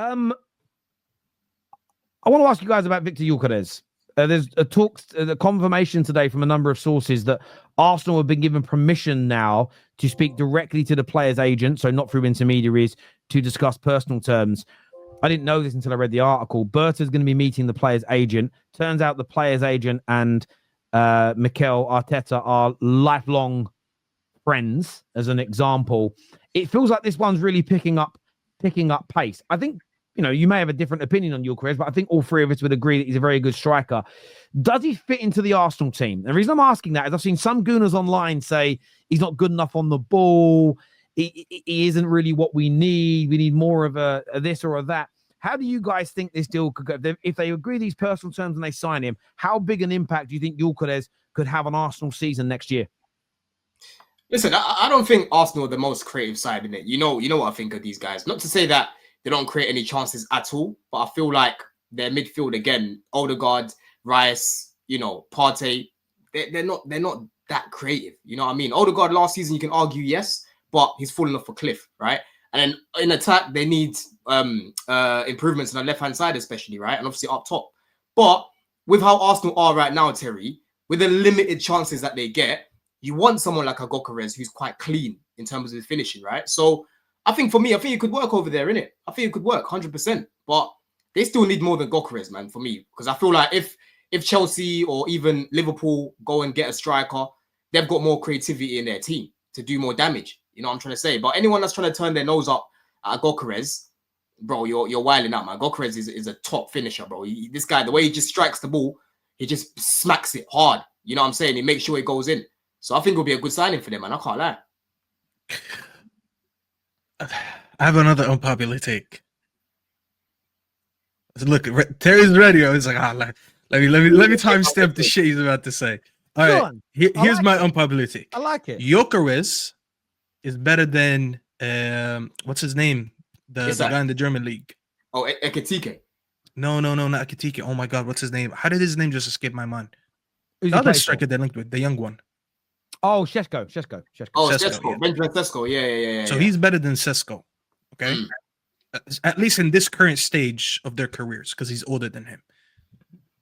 I want to ask you guys about Viktor Gyökeres. There's a confirmation today from a number of sources that Arsenal have been given permission now to speak directly to the player's agent, so not through intermediaries, to discuss personal terms. I didn't know this until I read the article. Berta's going to be meeting the player's agent. Turns out the player's agent and Mikel Arteta are lifelong friends, as an example. It feels like this one's really picking up pace. I think, you may have a different opinion on Gyökeres, but I think all three of us would agree that he's a very good striker. Does he fit into the Arsenal team? The reason I'm asking that is I've seen some gooners online say he's not good enough on the ball. He isn't really what we need. We need more of a this or a that. How do you guys think this deal could go? If they agree these personal terms and they sign him, how big an impact do you think Gyökeres could have on Arsenal season next year? Listen, I don't think Arsenal are the most creative side in it. You know what I think of these guys. Not to say that they don't create any chances at all, but I feel like their midfield, again, Odegaard, Rice, Partey, they're not that creative. You know what I mean? Odegaard last season, you can argue yes, but he's fallen off a cliff, right? And then in attack, they need improvements on the left-hand side, especially, right? And obviously up top. But with how Arsenal are right now, Terry, with the limited chances that they get, you want someone like a Gyökeres who's quite clean in terms of his finishing, right? So I think it could work over there, innit? I think it could work 100%. But they still need more than Gyökeres, man, for me. Because I feel like if Chelsea or even Liverpool go and get a striker, they've got more creativity in their team to do more damage. You know what I'm trying to say? But anyone that's trying to turn their nose up at Gyökeres, bro, you're wilding out, man. Gyökeres is a top finisher, bro. This guy, the way he just strikes the ball, he just smacks it hard. You know what I'm saying? He makes sure it goes in. So I think it'll be a good signing for them, man. I can't lie. I have another unpopular take. Look, Terry's ready. I was like, let me timestamp the shit he's about to say. All right, here's my unpopular take. I like it. Gyökeres is better than what's his name? The guy in the German league. Oh, Ekitike. No, not Ekitike. Oh my God, what's his name? How did his name just escape my mind? Who's the other striker they linked with, the young one. Oh, Sesko. Oh, Sesko. Benjamin Sesko. Yeah. So he's better than Sesko. Okay. At least in this current stage of their careers, because he's older than him.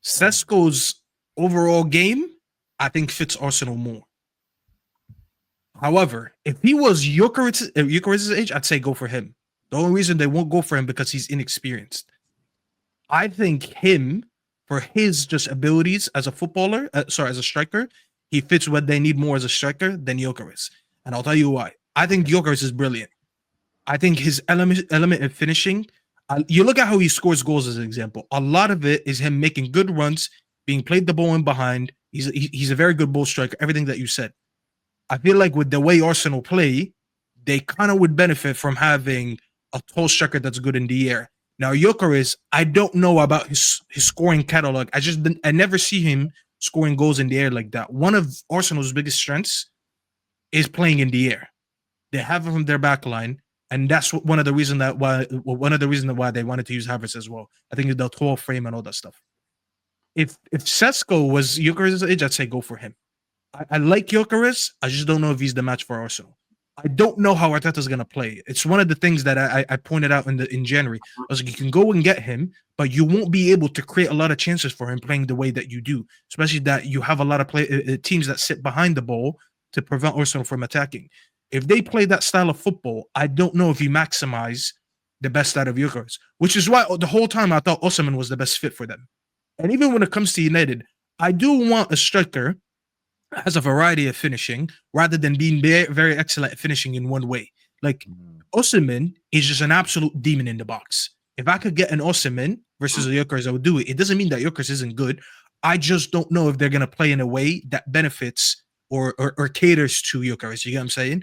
Sesko's overall game, I think, fits Arsenal more. However, if he was Gyökeres' age, I'd say go for him. The only reason they won't go for him because he's inexperienced. I think him, for his just abilities as a footballer, as a striker, he fits what they need more as a striker than Gyökeres. And I'll tell you why. I think Gyökeres is brilliant. I think his element of finishing, you look at how he scores goals as an example. A lot of it is him making good runs, being played the ball in behind. He's a very good ball striker, everything that you said. I feel like with the way Arsenal play, they kind of would benefit from having a tall striker that's good in the air. Now, Gyökeres, I don't know about his scoring catalog. I never see him scoring goals in the air like that. One of Arsenal's biggest strengths is playing in the air. They have him from their back line, and that's one of the reasons why they wanted to use Havertz as well. I think the tall frame and all that stuff. If Sesko was Gyökeres' age, I'd say go for him. I like Gyökeres. I just don't know if he's the match for Arsenal. I don't know how Arteta's going to play. It's one of the things that I pointed out in January. I was like, you can go and get him, but you won't be able to create a lot of chances for him playing the way that you do, especially that you have a lot of teams that sit behind the ball to prevent Arsenal from attacking. If they play that style of football, I don't know if you maximize the best out of Gyökeres, which is why the whole time I thought Osimhen was the best fit for them. And even when it comes to United, I do want a striker that has a variety of finishing rather than being very excellent at finishing in one way. Like Osimhen is just an absolute demon in the box. If I could get an Osimhen versus a Gyökeres, I would do it. It doesn't mean that Gyökeres isn't good. I just don't know if they're going to play in a way that benefits or caters to Gyökeres. You get what I'm saying?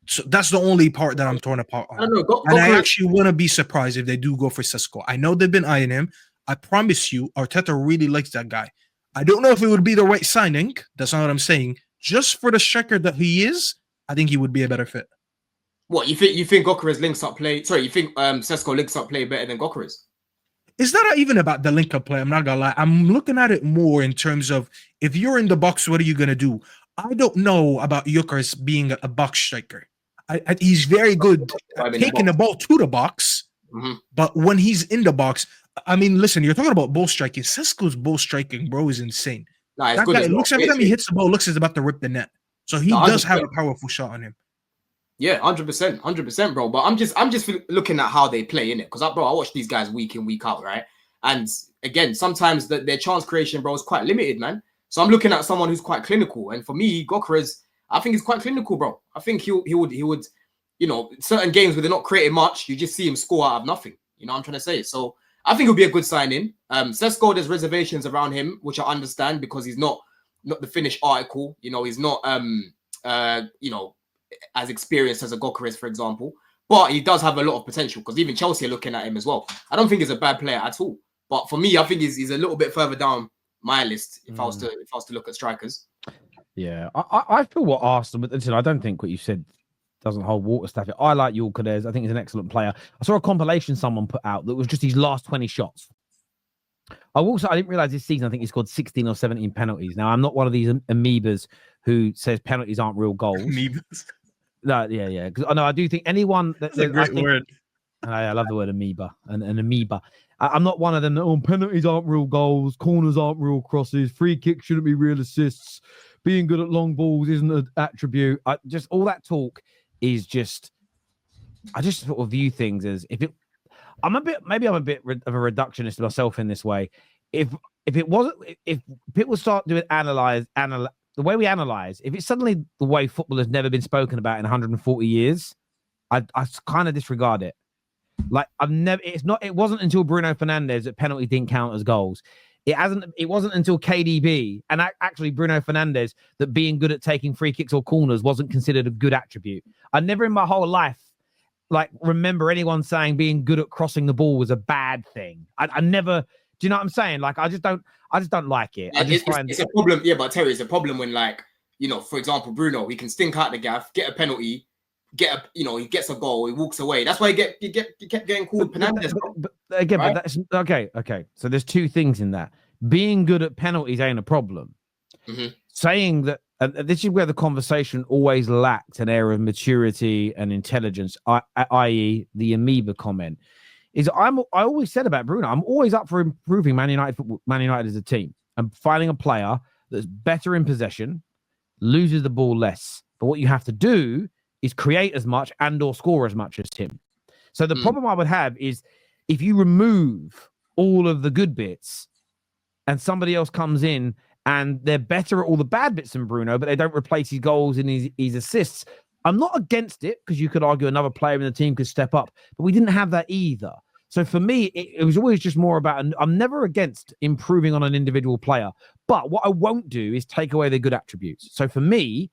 So that's the only part that I'm torn apart on. I actually want to be surprised if they do go for Sesko. I know they've been eyeing him. I promise you, Arteta really likes that guy. I don't know if it would be the right signing. That's not what I'm saying. Just for the striker that he is, I think he would be a better fit. What, you think Gyökeres links up play? Sorry, you think Sesko links up play better than Gyökeres? It's not even about the link up play. I'm not gonna lie. I'm looking at it more in terms of if you're in the box, what are you gonna do? I don't know about Gyökeres being a box striker. He's very good at taking the ball to the box, But when he's in the box, I mean, listen, you're talking about ball striking. Sesko's ball striking, bro, is insane. Nah, it's That good guy as well. looks every time he hits the ball, looks as about to rip the net. So he No, does have 100%. a powerful shot on him. Yeah, 100%, bro. But I'm just looking at how they play in it, because bro, I watch these guys week in, week out, right? And again, sometimes their chance creation, bro, is quite limited, man. So I'm looking at someone who's quite clinical, and for me, Gyökeres, I think he's quite clinical, bro. I think he would, you know, certain games where they're not creating much, you just see him score out of nothing. You know what I'm trying to say? So I think it'll be a good sign-in. Sesko, there's reservations around him, which I understand, because he's not the finished article. You know, he's not you know, as experienced as a Gyökeres, for example. But he does have a lot of potential, because even Chelsea are looking at him as well. I don't think he's a bad player at all. But for me, I think he's a little bit further down my list if I was to look at strikers. Yeah, I feel what Arsenal. Listen, I don't think what you said doesn't hold water, Staff. I like Gyökeres. I think he's an excellent player. I saw a compilation someone put out that was just his last 20 shots. I didn't realize this season, I think he scored 16 or 17 penalties. Now, I'm not one of these amoebas who says penalties aren't real goals. Amoebas. No, yeah. Because I do think anyone That's a great word. I love the word amoeba. An amoeba. I'm not one of them that, penalties aren't real goals, corners aren't real crosses, free kicks shouldn't be real assists, being good at long balls isn't an attribute. Just all that talk is just, I just sort of view things as maybe I'm a bit of a reductionist myself in this way. If people start doing analyze the way we analyze, if it's suddenly the way football has never been spoken about in 140 years, I kind of disregard it. Like it wasn't until Bruno Fernandes that penalty didn't count as goals. It wasn't until KDB and actually Bruno Fernandes that being good at taking free kicks or corners wasn't considered a good attribute. I never in my whole life remember anyone saying being good at crossing the ball was a bad thing. I never. Do you know what I'm saying? Like I just don't like it. It's a problem. Yeah, but Terry, it's a problem when, like, you know, for example, Bruno, he can stink out the gaff, get a penalty, he gets a goal, he walks away. That's why he kept getting called Fernandes. But that's okay. So there's two things in that. Being good at penalties ain't a problem. Mm-hmm. Saying that, and this is where the conversation always lacked an air of maturity and intelligence, i.e., the amoeba comment. I always said about Bruno, I'm always up for improving Man United as a team and finding a player that's better in possession, loses the ball less. But what you have to do is create as much and or score as much as him. So the problem I would have is if you remove all of the good bits and somebody else comes in and they're better at all the bad bits than Bruno, but they don't replace his goals and his assists. I'm not against it, because you could argue another player in the team could step up, but we didn't have that either. So for me, it was always just more about, I'm never against improving on an individual player, but what I won't do is take away their good attributes. So for me,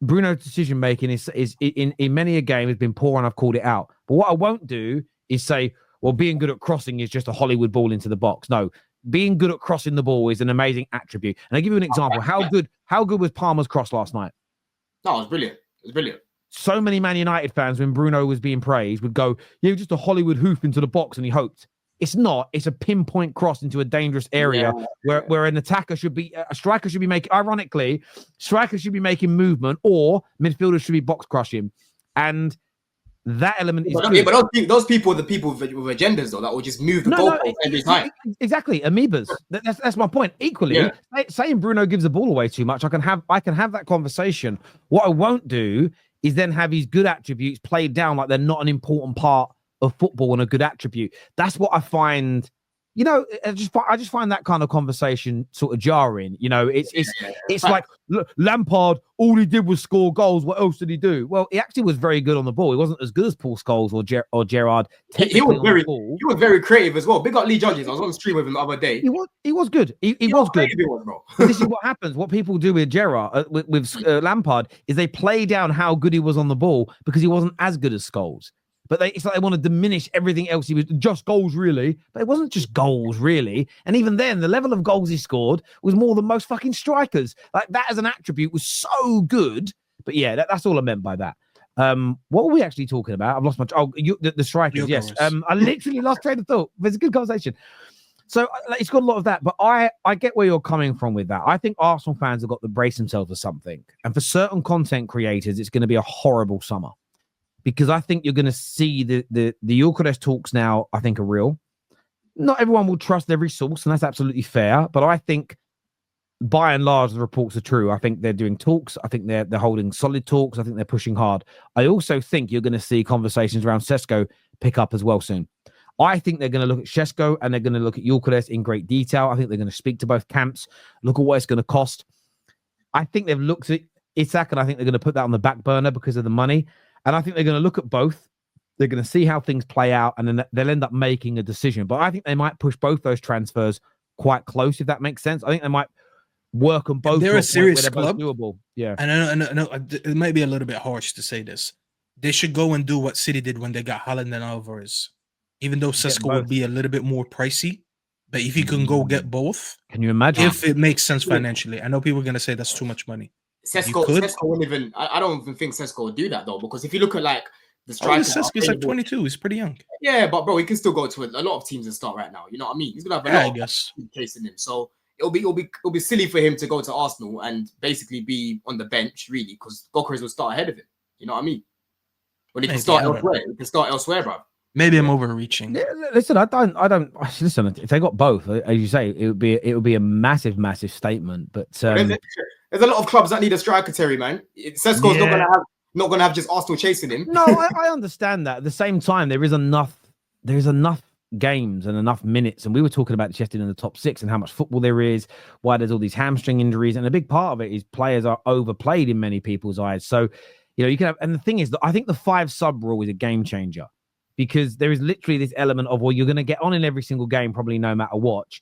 Bruno's decision-making is in many a game has been poor, and I've called it out. But what I won't do is say, well, being good at crossing is just a Hollywood ball into the box. No, being good at crossing the ball is an amazing attribute. And I'll give you an example. How good was Palmer's cross last night? No, it was brilliant. It was brilliant. So many Man United fans, when Bruno was being praised, would go, yeah, just a Hollywood hoof into the box, and he hoped. It's not. It's a pinpoint cross into a dangerous area where an attacker should be, a striker should be making, ironically, strikers should be making movement, or midfielders should be box crushing. And that element is but those people are the people with agendas, though, that will just move the goalpost every time. Exactly, amoebas. That's my point. Equally, saying Bruno gives the ball away too much, I can have that conversation. What I won't do is then have his good attributes played down like they're not an important part of football and a good attribute. That's what I find. You know, I just find that kind of conversation sort of jarring. You know, it's like, look, Lampard, all he did was score goals. What else did he do? Well, he actually was very good on the ball. He wasn't as good as Paul Scholes or Gerrard. He was very creative as well. Big up Lee Judges. I was on the stream with him the other day. He was good. He was good. But this is what happens. What people do with Gerrard, with Lampard, is they play down how good he was on the ball because he wasn't as good as Scholes. But it's like they want to diminish everything else. He was just goals, really. But it wasn't just goals, really. And even then, the level of goals he scored was more than most fucking strikers. Like, that as an attribute was so good. But yeah, that's all I meant by that. What were we actually talking about? I've lost my... the strikers, Gyökeres. yes. I literally lost train of thought. It's a good conversation. So it's got a lot of that. But I get where you're coming from with that. I think Arsenal fans have got to brace themselves for something. And for certain content creators, it's going to be a horrible summer. because I think you're going to see the Gyökeres talks now, I think, are real. Not everyone will trust every source, and that's absolutely fair. But I think, by and large, the reports are true. I think they're doing talks. I think they're holding solid talks. I think they're pushing hard. I also think you're going to see conversations around Sesko pick up as well soon. I think they're going to look at Sesko and they're going to look at Gyökeres in great detail. I think they're going to speak to both camps, look at what it's going to cost. I think they've looked at Isak, and I think they're going to put that on the back burner because of the money. And I think they're going to look at both. They're going to see how things play out, and then they'll end up making a decision. But I think they might push both those transfers quite close, if that makes sense. I think they might work on both. They're a serious club. Doable. Yeah. And I know it might be a little bit harsh to say this. They should go and do what City did when they got Haaland and Alvarez. Even though Sesko would be a little bit more pricey, but if you can go get both, can you imagine? If it makes sense financially, I know people are going to say that's too much money. Sesko wouldn't even. I don't even think Sesko would do that though, because if you look at like the striker, Sesko's like 22. He's pretty young. Yeah, but bro, he can still go to a lot of teams and start right now. You know what I mean? He's gonna have a lot of teams chasing him. So it'll be silly for him to go to Arsenal and basically be on the bench, really, because Gyökeres will start ahead of him. You know what I mean? When he can start elsewhere, he can start elsewhere, bro. Maybe I'm overreaching. Yeah, listen, I don't listen. If they got both, as you say, it would be a massive statement. But there's a lot of clubs that need a striker, Terry, man. Sesko's not gonna have just Arsenal chasing him. No, I understand that. At the same time, there's enough games and enough minutes, and we were talking about Cheston in the top 6 and how much football there is, why there's all these hamstring injuries, and a big part of it is players are overplayed in many people's eyes. So, you can have, and the thing is that I think the 5 sub rule is a game changer. Because there is literally this element of, well, you're going to get on in every single game, probably no matter what.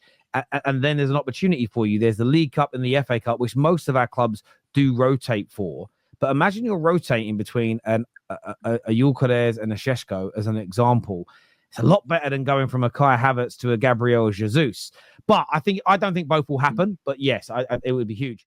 And then there's an opportunity for you. There's the League Cup and the FA Cup, which most of our clubs do rotate for. But imagine you're rotating between a Gyökeres and a Sesko as an example. It's a lot better than going from a Kai Havertz to a Gabriel Jesus. But I don't think both will happen. But yes, it would be huge.